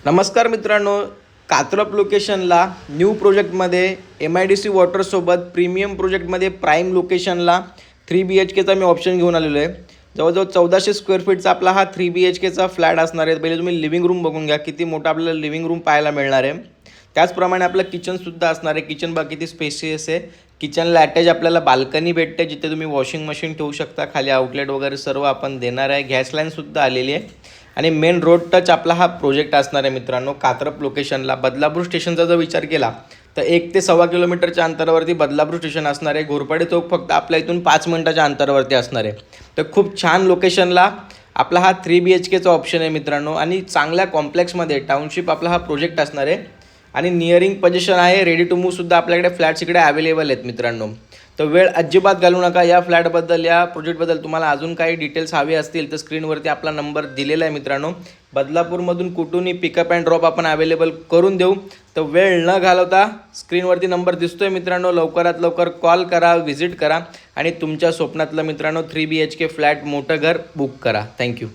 नमस्कार मित्रांनो, कात्रप लोकेशनला न्यू प्रोजेक्टमध्ये MIDC वॉटरसोबत प्रीमियम प्रोजेक्टमध्ये प्राईम लोकेशनला 3 BHKचा मी ऑप्शन घेऊन आलेलो आहे. जवळजवळ 1400 स्क्वेअर फीटचा आपला हा 3 BHKचा फ्लॅट असणार आहे. पहिले तुम्ही लिव्हिंग रूम बघून घ्या, किती मोठा आपल्याला लिव्हिंग रूम पाहायला मिळणार आहे. त्याचप्रमाणे आपलं किचनसुद्धा असणार आहे. किचन बघा किती स्पेसियस आहे. किचनला अटॅच आपल्याला बाल्कनी भेटते, जिथे तुम्ही वॉशिंग मशीन ठेवू शकता. खाली आउटलेट वगैरे सर्व आपण देणार आहे. गॅस लाईनसुद्धा आलेली आहे आणि मेन रोड टच आपला हा प्रोजेक्ट असणार आहे मित्रांनो. कात्रप लोकेशनला बदलापूर स्टेशनचा जर विचार केला तर 1 ते 1.25 किलोमीटरच्या अंतरावरती बदलापूर स्टेशन असणार आहे. घोरपडे चौक फक्त आपल्या इथून 5 मिनिटाच्या अंतरावरती असणार आहे. तर खूप छान लोकेशनला आपला हा 3 BHKचा ऑप्शन आहे मित्रांनो. आणि चांगल्या कॉम्प्लेक्समध्ये टाउनशिप आपला हा प्रोजेक्ट असणार आहे आणि नियरिंग पोझिशन आहे. रेडी टू मूव्हसुद्धा आपल्याकडे फ्लॅट्स इकडे अवेलेबल आहेत मित्रांनो. तर वेळ अजिबात घालू नका. या फ्लॅटबद्दल, या प्रोजेक्टबद्दल तुम्हाला अजून काही डिटेल्स हवे असतील तर स्क्रीनवरती आपला नंबर दिलेला आहे मित्रांनो. बदलापूरमधून कुठूनही पिकअप अँड ड्रॉप आपण अवेलेबल करून देऊ. तर वेळ न घालवता स्क्रीनवरती नंबर दिसतोय मित्रांनो, लवकरात लवकर कॉल करा, व्हिजिट करा आणि तुमच्या स्वप्नातलं मित्रांनो 3 BHK फ्लॅट मोठं घर बुक करा. थँक्यू.